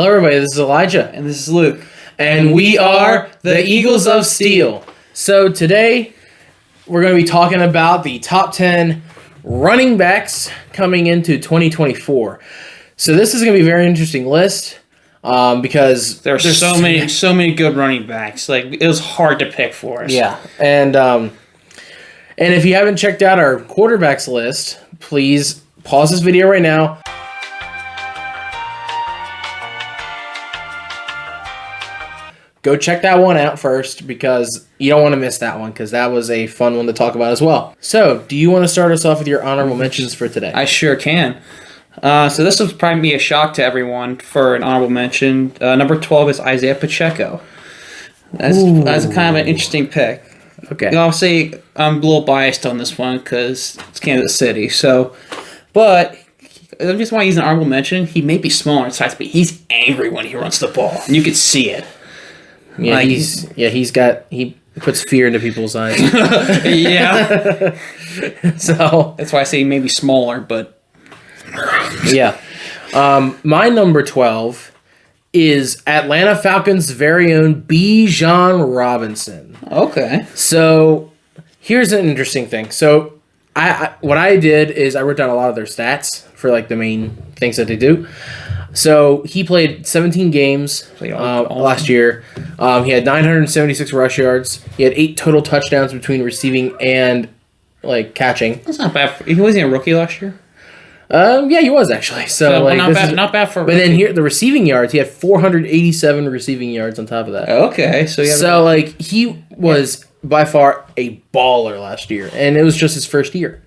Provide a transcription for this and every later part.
Hello, everybody. This is Elijah. And this is Luke. And we are the Eagles of Steel. So today, we're going to be talking about the top 10 running backs coming into 2024. So this is going to be a very interesting list because there's so many good running backs. Like, it was hard to pick for us. Yeah. And if you haven't checked out our quarterbacks list, please pause this video right now. Go check that one out first because you don't want to miss that one because that was a fun one to talk about as well. So, do you want to start us off with your honorable mentions for today? I sure can. So this will probably be a shock to everyone for an honorable mention. Number 12 is Isaiah Pacheco. That's kind of an interesting pick. Okay. Obviously, I'm a little biased on this one because it's Kansas City. But I just want to use an honorable mention. He may be smaller in size, but he's angry when he runs the ball. And you can see it. Yeah, like, he puts fear into people's eyes. Yeah. So that's why I say maybe smaller, but yeah. My number 12 is Atlanta Falcons' very own Bijan Robinson. Okay. So here's an interesting thing. So what I did is I wrote down a lot of their stats for like the main things that they do. So he played 17 games last year. He had 976 rush yards. He had 8 total touchdowns between receiving and like catching. That's not bad. He wasn't a rookie last year. Yeah, he was actually. So like, not bad for. But then here, the receiving yards, he had 487 receiving yards on top of that. Okay, so like he was by far a baller last year, and it was just his first year,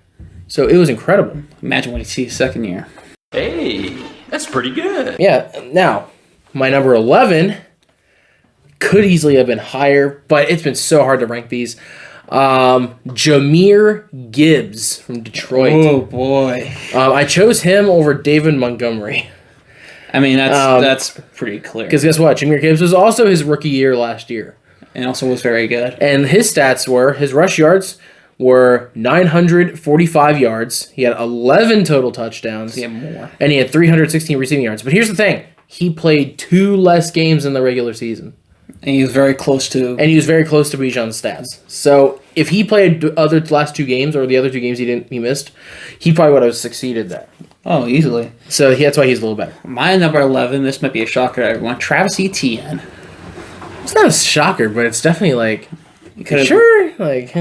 so it was incredible. Imagine when he sees his second year. Hey, that's pretty good. Yeah. Now, my number 11 could easily have been higher, but it's been so hard to rank these. Jahmyr Gibbs from Detroit. Oh boy. I chose him over David Montgomery. I mean, that's pretty clear. Because guess what? Jahmyr Gibbs was also his rookie year last year. And also was very good. And his stats were, his rush yards were 945 yards. He had 11 total touchdowns. He had more. And he had 316 receiving yards. But here's the thing. He played 2 less games in the regular season. And he was very close to Bijan's stats. So if he played the last 2 games or the other 2 games he missed, he probably would have succeeded there. Oh, easily. So that's why he's a little better. My number 11, this might be a shocker to everyone, Travis Etienne. It's not a shocker, but it's definitely like, sure. Like,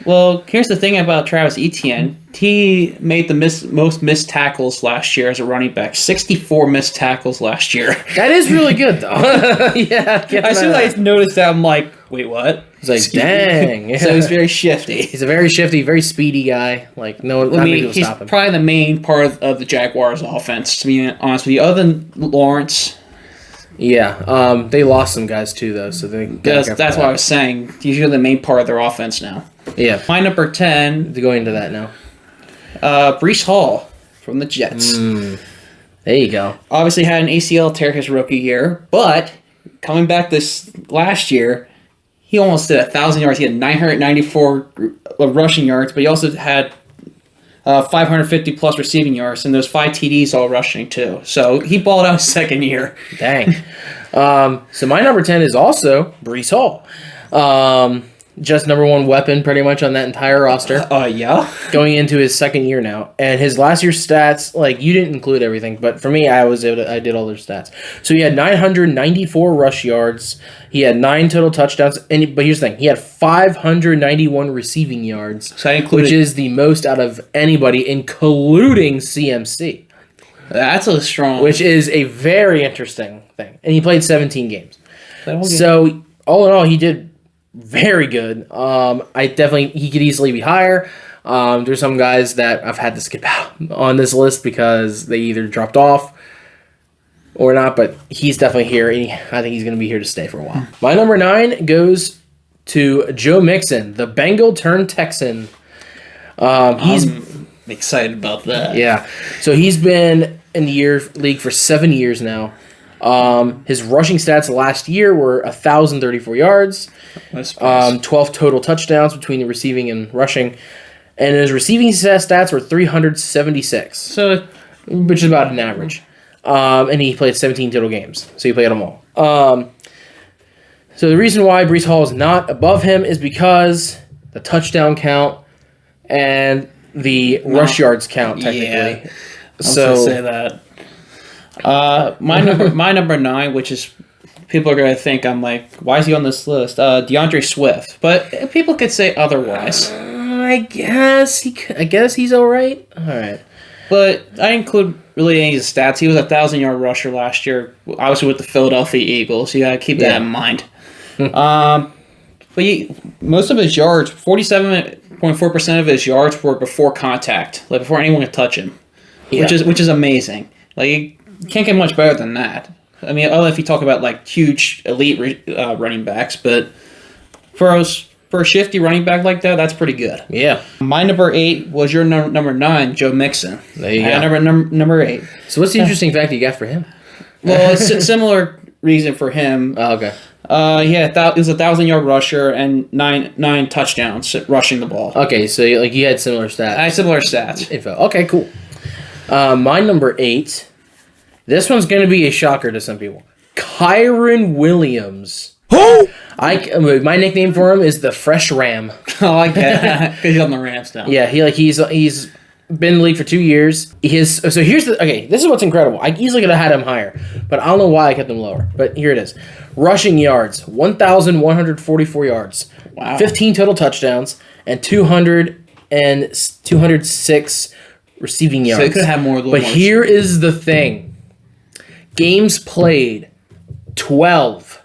well, here's the thing about Travis Etienne. He made the most missed tackles last year as a running back. 64 missed tackles last year. That is really good, though. Yeah. As soon as I noticed that, I'm like, wait, what? It's like, dang. Yeah. So he's very shifty. He's a very shifty, very speedy guy. Like, not many people he's stop him. Probably the main part of the Jaguars' offense, to be honest with you. Other than Lawrence. Yeah. They lost some guys, too, though. So that's what I was saying. He's usually the main part of their offense now. Yeah. My number 10. To go into that now. Breece Hall from the Jets. There you go. Obviously had an ACL tear his rookie year, but coming back this last year, he almost did 1,000 yards. He had 994 rushing yards, but he also had 550 plus receiving yards, and those 5 TDs all rushing too. So he balled out his second year. Dang. So my number 10 is also Breece Hall. Just number 1 weapon pretty much on that entire roster. Yeah. Going into his second year now. And his last year's stats, like, you didn't include everything, but for me, I did all their stats. So he had 994 rush yards. He had 9 total touchdowns. But here's the thing. He had 591 receiving yards, so which is the most out of anybody, including CMC. That's a strong... Which is a very interesting thing. And he played 17 games. So, all in all, he did very good. He could easily be higher. There's some guys that I've had to skip out on this list because they either dropped off or not, but he's definitely here. And I think he's going to be here to stay for a while. My number 9 goes to Joe Mixon, the Bengal turned Texan. He's excited about that. Yeah. So he's been in the league for 7 years now. His rushing stats last year were 1,034 yards, 12 total touchdowns between the receiving and rushing, and his receiving stats were 376. So, which is about an average. And he played 17 total games. So he played them all. So the reason why Breece Hall is not above him is because the touchdown count and the rush yards count, technically. Yeah. So say that. My number 9, which is people are gonna think I'm like, why is he on this list? DeAndre Swift, but people could say otherwise. I guess he's all right. All right. But I include really any of his stats. He was a 1,000-yard rusher last year, obviously with the Philadelphia Eagles. So you gotta keep that in mind. But most of his yards, 47.4% of his yards were before contact, like before anyone could touch him, which is amazing. Like you can't get much better than that. I mean, other if you talk about like huge elite running backs, but for a shifty running back like that, that's pretty good. Yeah. My number 8 was your number 9, Joe Mixon. There you go. Number 8. So what's the interesting fact you got for him? Well, it's a similar reason for him. Oh, okay. He was a 1,000-yard rusher and nine touchdowns rushing the ball. Okay, so you had similar stats. I had similar stats. Info. Okay, cool. My number 8. This one's going to be a shocker to some people. Kyron Williams. Who? My nickname for him is the Fresh Ram. Oh, I get it. Because he's on the Rams now. Yeah, he's been in the league for 2 years. This is what's incredible. I easily could have had him higher, but I don't know why I kept him lower. But here it is. Rushing yards, 1,144 yards. Wow. 15 total touchdowns, and 206 receiving yards. So he could have more. But here is the thing. Games played, 12.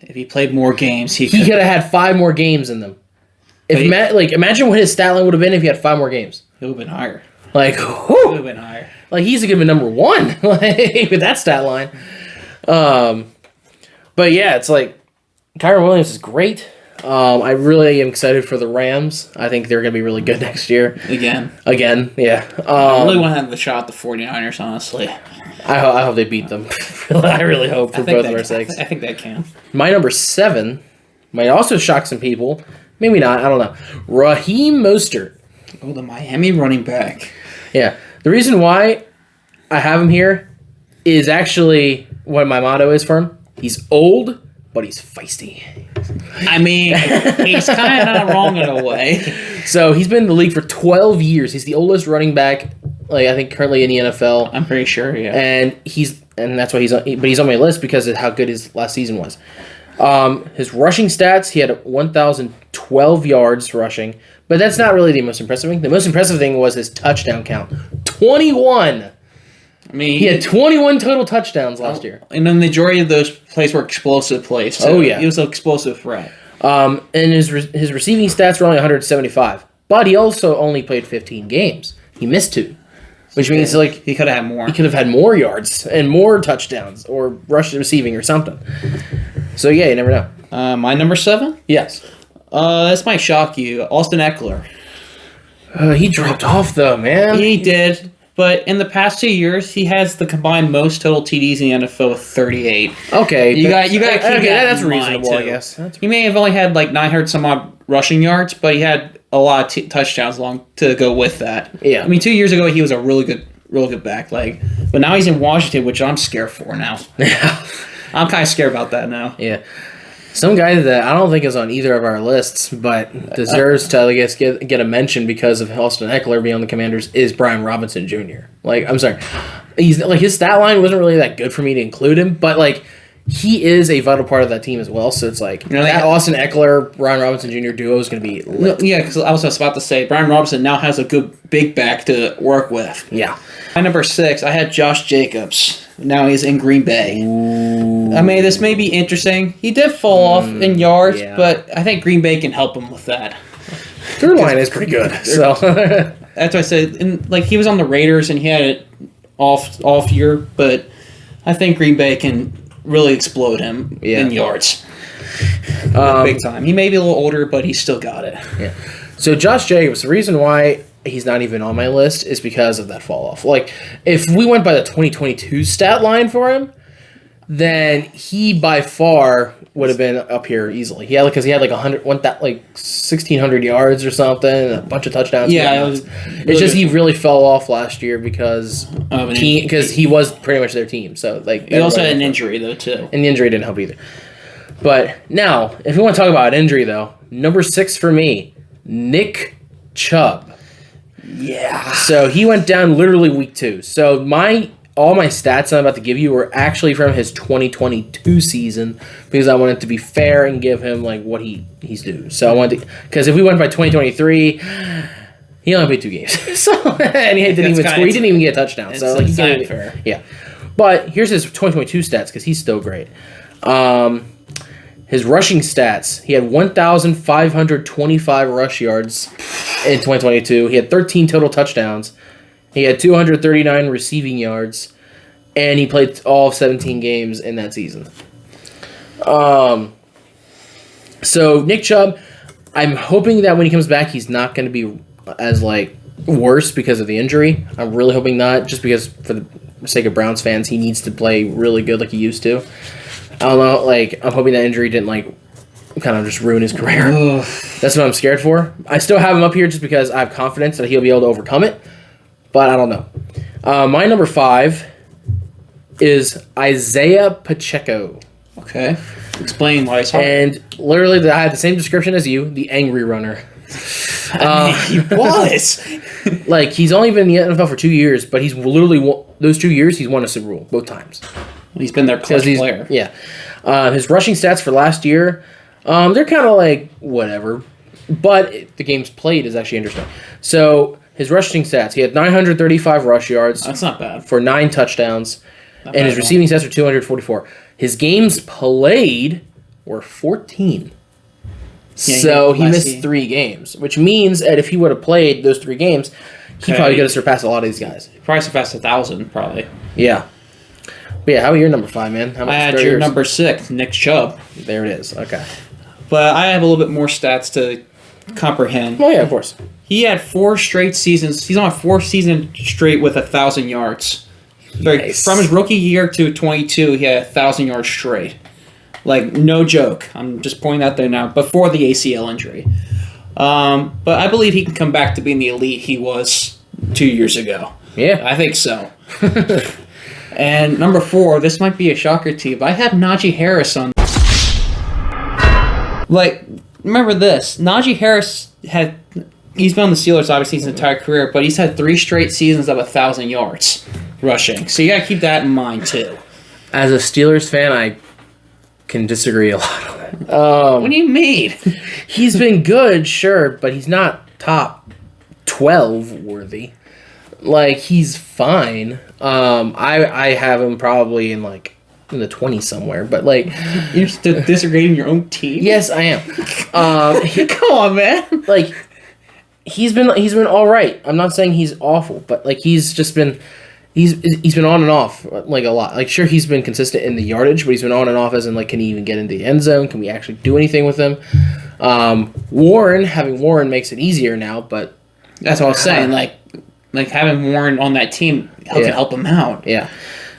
If he played more games, he could have had 5 more games in them. Imagine what his stat line would have been if he had 5 more games. It would have been higher. Like, whoo! It would have been higher. Like, he's a given number 1 with that stat line. But yeah, it's like, Kyron Williams is great. I really am excited for the Rams. I think they're going to be really good next year. Again, yeah. I really want to have the shot at the 49ers, honestly. I hope they beat them. I really hope for both of our sakes. I think they can. My number 7 might also shock some people. Maybe not. I don't know. Raheem Mostert. Oh, the Miami running back. Yeah. The reason why I have him here is actually what my motto is for him. He's old, but he's feisty. I mean, he's kind of not wrong in a way. So he's been in the league for 12 years. He's the oldest running back, I think, currently in the NFL. I'm pretty sure, yeah. And that's why he's on my list because of how good his last season was. His rushing stats, he had 1,012 yards rushing, but that's not really the most impressive thing. The most impressive thing was his touchdown count. 21! I mean, he had 21 total touchdowns last year. And the majority of those plays were explosive plays, too. Oh, yeah. He was an explosive threat. And his receiving stats were only 175, but he also only played 15 games. He missed 2. Which means he could have had more. He could have had more yards and more touchdowns or rush receiving or something. So yeah, you never know. My number 7? Yes. This might shock you. Austin Eckler. He dropped off though, man. He did. But in the past 2 years, he has the combined most total TDs in the NFL with 38. Okay, you got to keep that's reasonable, I guess. He may have only had like 900 some odd rushing yards, but he had a lot of touchdowns to go with that. Yeah, I mean, 2 years ago he was a really good back. But now he's in Washington, which I'm scared for now. Yeah, I'm kind of scared about that now. Yeah. Some guy that I don't think is on either of our lists, but deserves to, I guess, get a mention because of Austin Eckler being on the Commanders is Brian Robinson Jr. I'm sorry, he's his stat line wasn't really that good for me to include him, but he is a vital part of that team as well. So it's that Austin Eckler, Brian Robinson Jr. duo is going to be lit. Yeah, because I was just about to say Brian Robinson now has a good big back to work with. Yeah. My number 6, I had Josh Jacobs. Now he's in Green Bay. Ooh. I mean, this may be interesting. He did fall off in yards, but I think Green Bay can help him with that. Their line is pretty good. So that's why I said, he was on the Raiders and he had it off year, but I think Green Bay can really explode him in yards. Big time. He may be a little older, but he's still got it. Yeah. So Josh Jacobs, the reason why he's not even on my list is because of that fall off. If we went by the 2022 stat line for him, then he by far would have been up here easily. He had like 1,600 yards or something, and a bunch of touchdowns. Yeah, it's just he really fell off last year because he was pretty much their team. So like he also had an injury though too, and the injury didn't help either. But now, if we want to talk about injury though, number 6 for me, Nick Chubb. Yeah. So he went down literally week 2. So all my stats I'm about to give you were actually from his 2022 season because I wanted to be fair and give him like what he's due. So I wanted to, because if we went by 2023, he only played 2 games. So and he didn't even score. He didn't even get a touchdown. So like, not fair. Yeah. But here's his 2022 stats because he's still great. His rushing stats, he had 1,525 rush yards in 2022. He had 13 total touchdowns. He had 239 receiving yards, and he played all 17 games in that season. So Nick Chubb, I'm hoping that when he comes back, he's not going to be as like worse because of the injury. I'm really hoping not, just because for the sake of Browns fans, he needs to play really good like he used to. I don't know, like I'm hoping that injury didn't like kind of just ruin his career. That's what I'm scared for. I still have him up here just because I have confidence that he'll be able to overcome it. But I don't know. My number 5 is Isaiah Pacheco. Okay. Explain why. And literally, I had the same description as you, the angry runner. He was. Like, he's only been in the NFL for 2 years, but he's literally, those 2 years, he's won a Super Bowl, both times. He's been their clutch player. Yeah. His rushing stats for last year, they're kind of like, whatever. But the games played is actually interesting. So, his rushing stats, he had 935 rush yards. That's not bad. For 9 touchdowns. And his receiving stats were 244. His games played were 14. Yeah, so he missed 3 games, which means that if he would have played those 3 games, he probably could have surpassed a lot of these guys. Probably surpassed 1,000, probably. Yeah. But yeah, how are your number 5, man? I had your number 6, Nick Chubb. There it is. Okay. But I have a little bit more stats to comprehend. Oh, yeah, of course. He had 4 straight seasons. He's on a 4th season straight with 1,000 yards. Nice. From his rookie year to 22, he had 1,000 yards straight. Like, no joke. I'm just pointing that there now, before the ACL injury. But I believe he can come back to being the elite he was 2 years ago. Yeah. I think so. And number 4, this might be a shocker to you, but I have Najee Harris on. Like, remember this. Najee Harris he's been on the Steelers, obviously, his entire career, but he's had 3 straight seasons of 1,000 yards rushing. So you got to keep that in mind, too. As a Steelers fan, I can disagree a lot on it. What do you mean? He's been good, sure, but he's not top 12 worthy. Like, he's fine. I have him probably in the 20s somewhere, but like you're still disregarding your own team. Yes, I am. Come on, man. Like he's been all right. I'm not saying he's awful, but like he's been on and off like a lot. Like sure he's been consistent in the yardage, but he's been on and off as in like can he even get into the end zone? Can we actually do anything with him? Having Warren makes it easier now, but that's what I was saying. Like having Warren on that team can help him out. Yeah.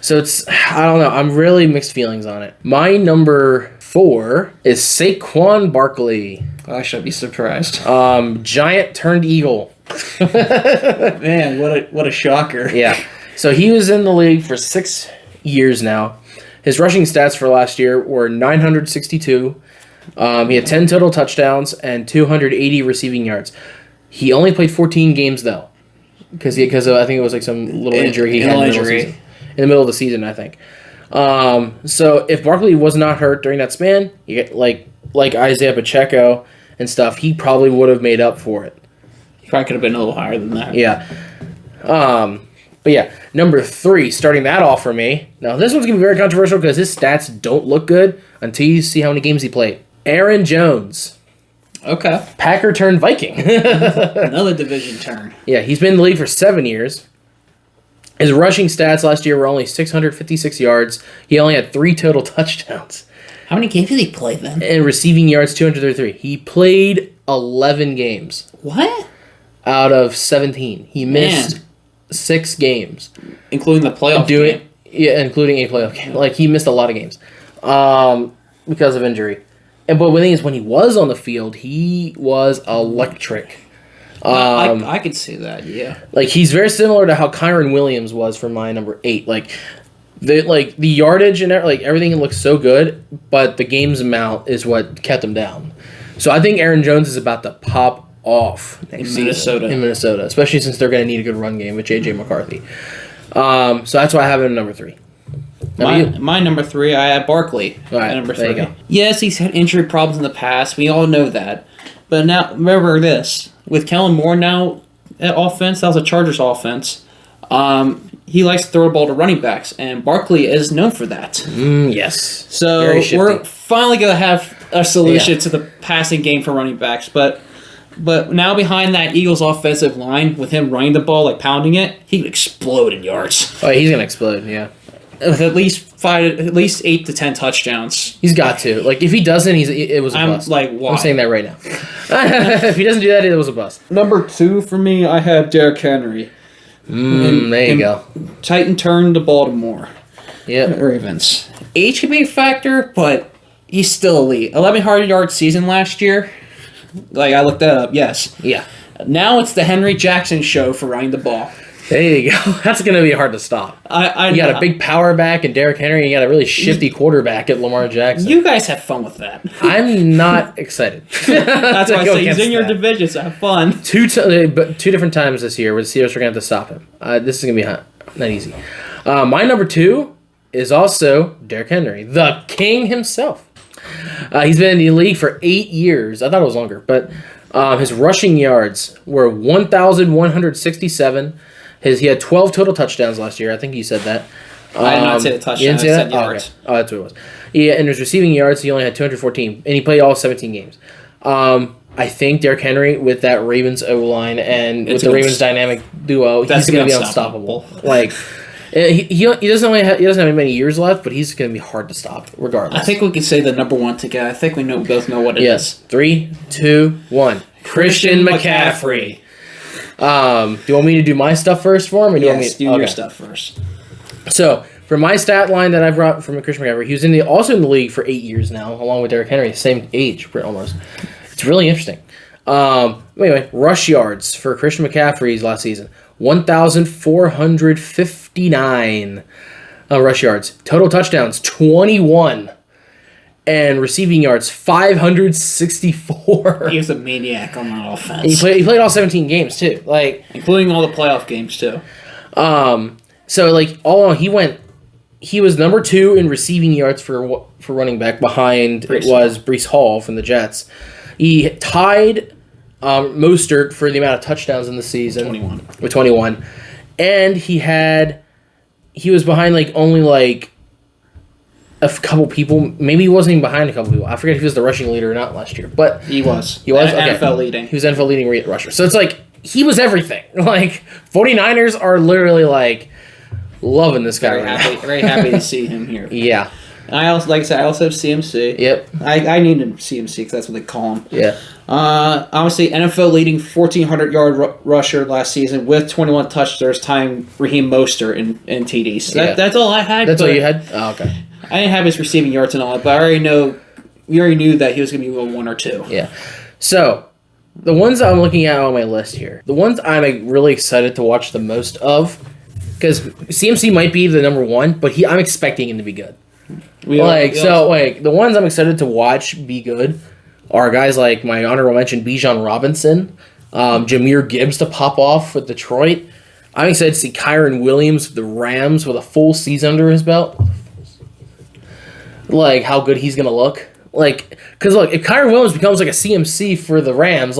So I don't know. I'm really mixed feelings on it. My number 4 is Saquon Barkley. I should be surprised. Giant turned Eagle. Man, what a shocker. Yeah. So he was in the league for 6 years now. His rushing stats for last year were 962. He had 10 total touchdowns and 280 receiving yards. He only played 14 games though, because I think it was like some little injury he had in the middle of the season, I think. So if Barkley was not hurt during that span, you get like Isaiah Pacheco and stuff, he probably would have made up for it. He probably could have been a little higher than that. Yeah. But yeah, number 3, starting that off for me. Now this one's gonna be very controversial because his stats don't look good until you see how many games he played. Aaron Jones. Okay. Packer turned Viking. Another division turn. Yeah, he's been in the league for 7 years. His rushing stats last year were only 656 yards. He only had 3 total touchdowns. How many games did he play then? And receiving yards, 233. He played 11 games. What? Out of 17. He missed 6 games. Including the playoff game. Yeah, including a playoff game. Like, he missed a lot of games because of injury. But the thing is, when he was on the field, he was electric. I could see that, yeah. Like, he's very similar to how Kyron Williams was for my number 8. Like, the yardage and everything looks so good, but the game's amount is what kept him down. So I think Aaron Jones is about to pop off next season in Minnesota, especially since they're going to need a good run game with J.J. McCarthy. So that's why I have him at number 3. My number 3, I have Barkley at number 3. There you go. Yes, he's had injury problems in the past. We all know that. But now, remember this. With Kellen Moore now at offense, that was a Chargers offense. He likes to throw the ball to running backs, and Barkley is known for that. Yes. So we're finally going to have a solution to the passing game for running backs. But now behind that Eagles offensive line, with him running the ball, like pounding it, he could explode in yards. Oh, he's going to explode, yeah. With at least 8 to 10 touchdowns. He's got to. Like, if he doesn't, it was a bust. Like, why? I'm saying that right now. If he doesn't do that, it was a bust. Number 2 for me, I have Derrick Henry. There you go. Titan turned to Baltimore. Yep. Ravens. Age could be a factor, but he's still elite. 1,100-yard season last year. Like, I looked that up, yes. Yeah. Now it's the Henry Jackson show for running the ball. There you go. That's going to be hard to stop. You got a big power back in Derrick Henry. You got a really shifty quarterback at Lamar Jackson. You guys have fun with that. I'm not excited. That's why I say he's in your division, so have fun. But 2 different times this year where the Steelers are going to have to stop him. This is going to be not easy. My number 2 is also Derrick Henry, the king himself. He's been in the league for 8 years. I thought it was longer, but his rushing yards were 1,167. He had 12 total touchdowns last year. I think you said that. I did not say the touchdown. I said yards. Oh, that's what it was. Yeah, and his receiving yards, he only had 214, and he played all 17 games. I think Derrick Henry, with that Ravens O-line and with the Ravens dynamic duo, he's going to be unstoppable. Like, he doesn't have many years left, but he's going to be hard to stop, regardless. I think we can say the number 1 together. I think we both know what it is. Yes. 3, 2, 1. Christian McCaffrey. Do you want me to do my stuff first for him? Or do your stuff first. So, for my stat line that I brought from Christian McCaffrey, he was also in the league for 8 years now, along with Derrick Henry, same age, almost. It's really interesting. Anyway, rush yards for Christian McCaffrey's last season, 1,459 rush yards. Total touchdowns, 21. And receiving yards, 564. He was a maniac on that offense. He played all 17 games, too. Including all the playoff games, too. So, all in all, he was number 2 in receiving yards for running back behind Breece Hall from the Jets. He tied Mostert for the amount of touchdowns in the season. 21. With 21. And he was behind, only, a couple people. Maybe he wasn't even behind a couple people. I forget if he was the rushing leader or not last year. But he was. He was? Okay. NFL leading. He was NFL leading rusher. So it's he was everything. 49ers are literally, loving this guy Very happy to see him here. Yeah. I also have CMC. Yep. I need him CMC because that's what they call him. Yeah. Obviously, NFL leading 1,400-yard rusher last season with 21 touchdowns, tying Raheem Mostert in TDs. So that's all I had. That's all you had? Oh, okay. I didn't have his receiving yards and all that, but we already knew that he was going to be 1 or 2. Yeah. So, the ones I'm looking at on my list here, the ones I'm really excited to watch the most of, because CMC might be the number 1, but I'm expecting him to be good. The ones I'm excited to watch be good are guys like my honorable mention, Bijan Robinson, Jahmyr Gibbs to pop off with Detroit. I'm excited to see Kyron Williams with the Rams with a full season under his belt. How good he's going to look. Because if Kyron Williams becomes a CMC for the Rams,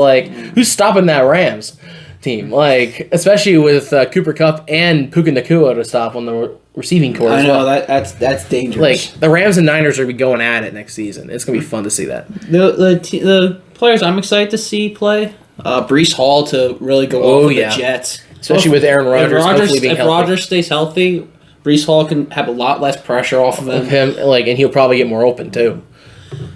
who's stopping that Rams team? Especially with Cooper Kupp and Puka Nacua to stop on the receiving corps. I know, that's dangerous. The Rams and Niners are going to be going at it next season. It's going to be fun to see that. The players I'm excited to see play, Breece Hall to really go over the Jets. Especially with Aaron Rodgers hopefully being healthy. If Rodgers stays healthy, Breece Hall can have a lot less pressure off of him. And he'll probably get more open, too.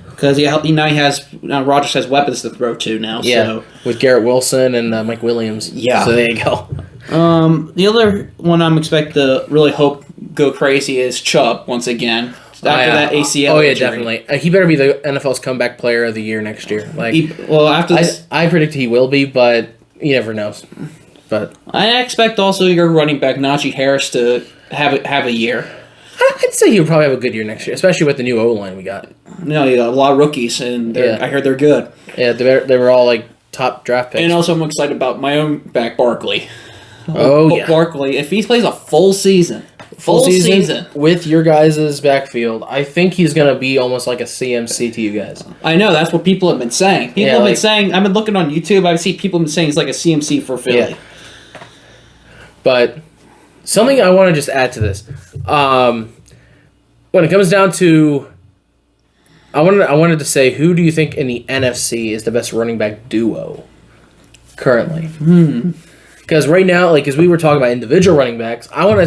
Because Rodgers has weapons to throw to now. Yeah, so. With Garrett Wilson and Mike Williams. Yeah. So there you go. The other one I'm expecting to really hope go crazy is Chubb once again after that ACL. Oh yeah, injury. definitely. He better be the NFL's comeback player of the year next year. Like, After this, I predict he will be, but you never know. But I expect also your running back Najee Harris to have a year. I'd say he'll probably have a good year next year, especially with the new O line we got. No, you got a lot of rookies, and I heard they're good. Yeah, they were all like top draft picks. And also, I'm excited about my own back, Barkley. Oh yeah, Barkley. If he plays a full season, with your guys' backfield, I think he's gonna be almost like a CMC to you guys. I know that's what people have been saying. People have been saying. I've been looking on YouTube. I see people have been saying he's like a CMC for Philly. Yeah. But something I want to just add to this, when it comes down to, I wanted to say, who do you think in the NFC is the best running back duo currently? Because right now, like as we were talking about individual running backs, I wanted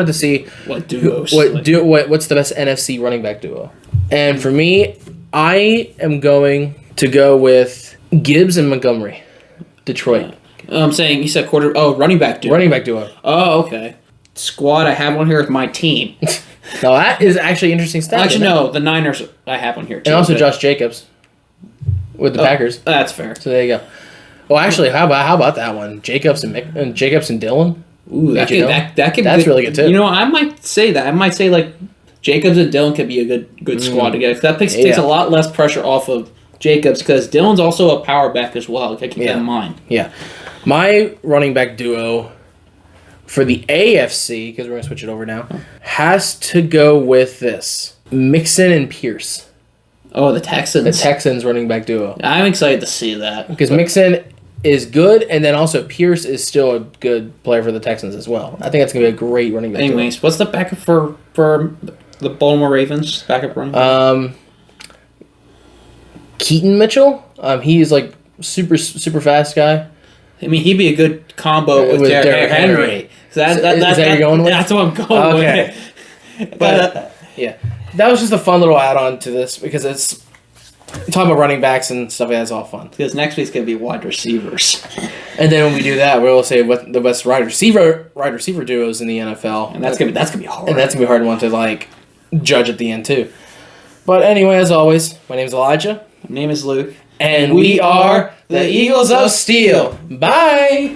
to see What duos? what's the best NFC running back duo. And for me, I am going to go with Gibbs and Montgomery, Detroit. I'm saying you said running back duo. Running back duo. Oh, okay. Squad. I have one here with my team. Now that is actually interesting stat. Actually, no, the Niners. I have one here too. And also Josh Jacobs with the Packers. That's fair. So there you go. Well, actually, how about that one? Jacobs and Dillon. Ooh, that could. That's really good too. You know, I might say that. I might say like Jacobs and Dillon could be a good squad together. That takes a lot less pressure off of Jacobs because Dillon's also a power back as well. Gotta keep that in mind. Yeah, my running back duo for the AFC, because we're gonna switch it over now, has to go with this: Mixon and Pierce. Oh, the Texans. The Texans running back duo. I'm excited to see that because Mixon is good, and then also Pierce is still a good player for the Texans as well. I think that's gonna be a great running back. Anyways, what's the backup for the Baltimore Ravens backup running back? Keaton Mitchell. He's like super fast guy. I mean, he'd be a good combo with Derrick Henry. So is that what you're going with? That's what I'm going with. But yeah, that was just a fun little add-on to this because it's talking about running backs and stuff. Yeah, it's all fun. Because next week's gonna be wide receivers, and then when we do that, we'll say what the best wide receiver duos in the NFL, and that's gonna be hard. And that's gonna be a hard one to like judge at the end too. But anyway, as always, my name is Elijah. My name is Luke. And we are the Eagles of Steel. Bye!